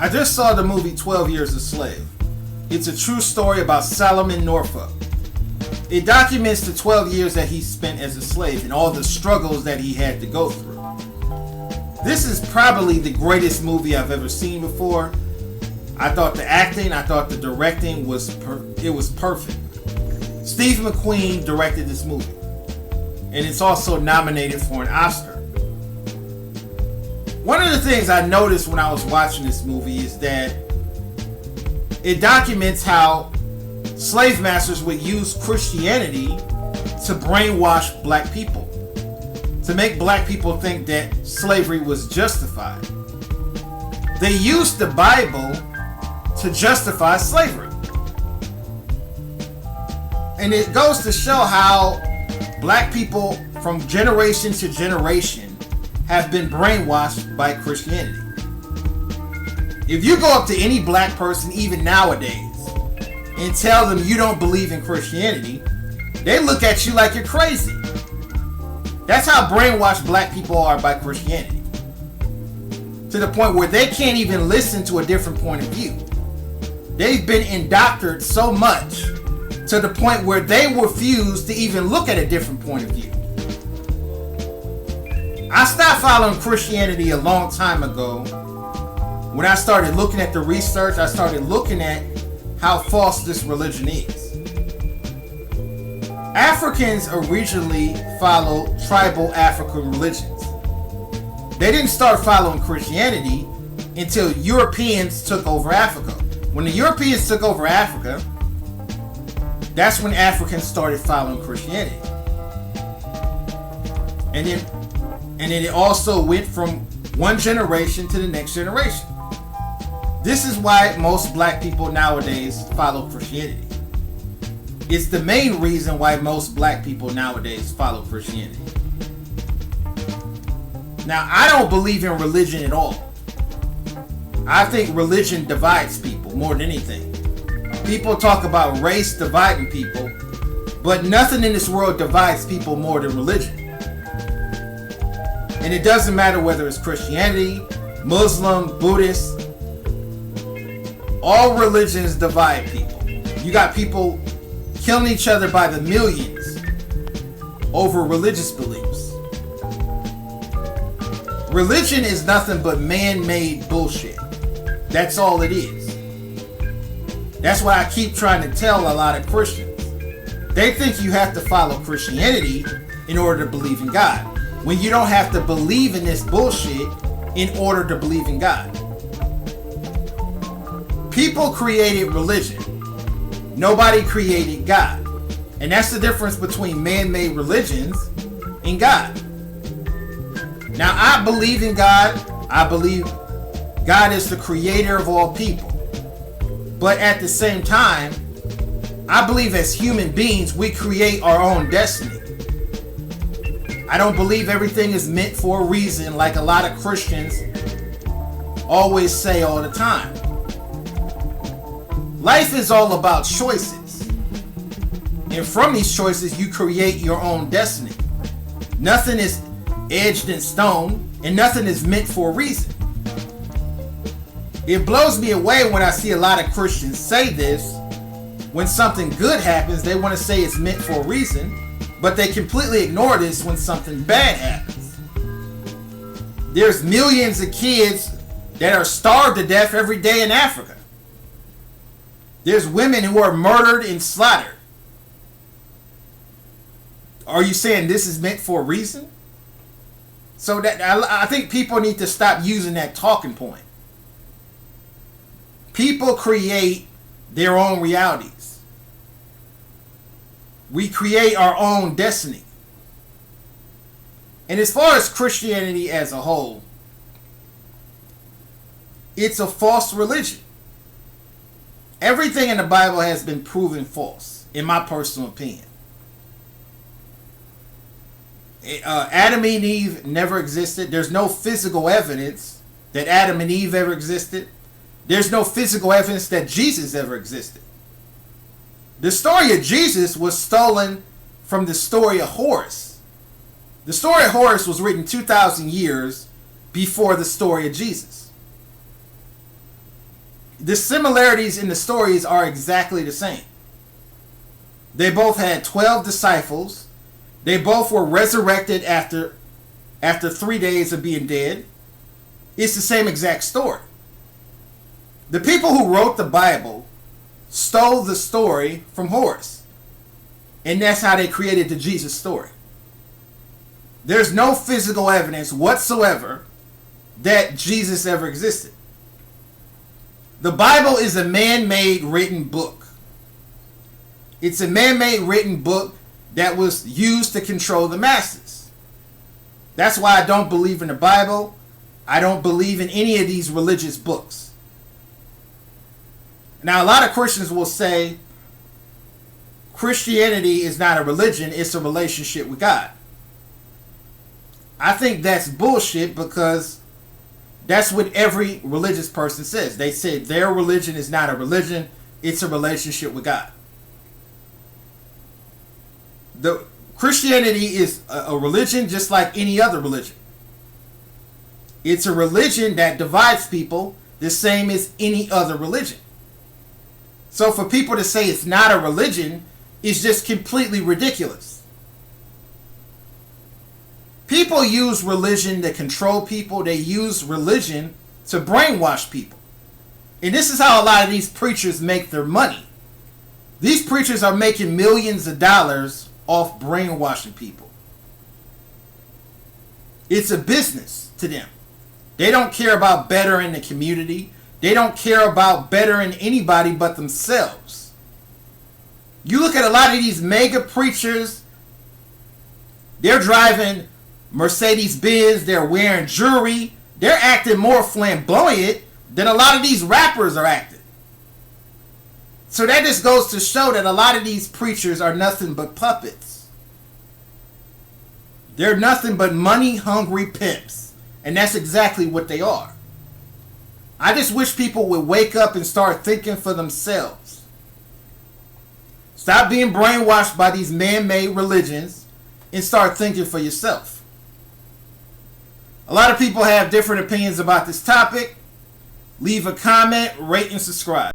I just saw the movie 12 Years a Slave. It's a true story about Solomon Northup. It documents the 12 years that he spent as a slave and all the struggles that he had to go through. This is probably the greatest movie I've ever seen before. I thought the acting, I thought the directing was perfect. Steve McQueen directed this movie, and it's also nominated for an Oscar. One of the things I noticed when I was watching this movie is that it documents how slave masters would use Christianity to brainwash black people, to make black people think that slavery was justified. They used the Bible to justify slavery. And it goes to show how black people from generation to generation have been brainwashed by Christianity. If you go up to any black person, even nowadays, and tell them you don't believe in Christianity, they look at you like you're crazy. That's how brainwashed black people are by Christianity. To the point where they can't even listen to a different point of view. They've been indoctrinated so much to the point where they refuse to even look at a different point of view. I stopped following Christianity a long time ago. When I started looking at the research, I started looking at how false this religion is. Africans originally followed tribal African religions. They didn't start following Christianity until Europeans took over Africa. When the Europeans took over Africa, that's when Africans started following Christianity. And then it also went from one generation to the next generation. This is why most black people nowadays follow Christianity. It's the main reason why most black people nowadays follow Christianity. Now, I don't believe in religion at all. I think religion divides people more than anything. People talk about race dividing people, but nothing in this world divides people more than religion. And it doesn't matter whether it's Christianity, Muslim, Buddhist. All religions divide people. You got people killing each other by the millions over religious beliefs. Religion is nothing but man-made bullshit. That's all it is. That's why I keep trying to tell a lot of Christians. They think you have to follow Christianity in order to believe in God, when you don't have to believe in this bullshit in order to believe in God. People created religion. Nobody created God. And that's the difference between man-made religions and God. Now, I believe in God. I believe God is the creator of all people. But at the same time, I believe as human beings, we create our own destiny. I don't believe everything is meant for a reason, like a lot of Christians always say all the time. Life is all about choices. And from these choices, you create your own destiny. Nothing is edged in stone, and nothing is meant for a reason. It blows me away when I see a lot of Christians say this. When something good happens, they want to say it's meant for a reason, but they completely ignore this when something bad happens. There's millions of kids that are starved to death every day in Africa. There's women who are murdered and slaughtered. Are you saying this is meant for a reason? So that I think people need to stop using that talking point. People create their own realities. We create our own destiny. And as far as Christianity as a whole, it's a false religion. Everything in the Bible has been proven false, in my personal opinion. Adam and Eve never existed. There's no physical evidence that Adam and Eve ever existed. There's no physical evidence that Jesus ever existed. The story of Jesus was stolen from the story of Horus. The story of Horus was written 2,000 years before the story of Jesus. the similarities in the stories are exactly the same. They both had 12 disciples. They both were resurrected after 3 days of being dead. It's the same exact story. The people who wrote the Bible stole the story from Horus. And that's how they created the Jesus story. There's no physical evidence whatsoever that Jesus ever existed. The Bible is a man-made written book. It's a man-made written book that was used to control the masses. That's why I don't believe in the Bible. I don't believe in any of these religious books. Now, a lot of Christians will say Christianity is not a religion, it's a relationship with God. I think that's bullshit, because that's what every religious person says. They say their religion is not a religion, it's a relationship with God. The Christianity is a religion just like any other religion. It's a religion that divides people the same as any other religion. So for people to say it's not a religion is just completely ridiculous. People use religion to control people. They use religion to brainwash people. And this is how a lot of these preachers make their money. These preachers are making millions of dollars off brainwashing people. It's a business to them. They don't care about bettering the community. They don't care about bettering anybody but themselves. You look at a lot of these mega preachers, they're driving Mercedes-Benz, they're wearing jewelry, they're acting more flamboyant than a lot of these rappers are acting. So that just goes to show that a lot of these preachers are nothing but puppets. They're nothing but money-hungry pimps. And that's exactly what they are. I just wish people would wake up and start thinking for themselves. Stop being brainwashed by these man-made religions and start thinking for yourself. A lot of people have different opinions about this topic. Leave a comment, rate, and subscribe.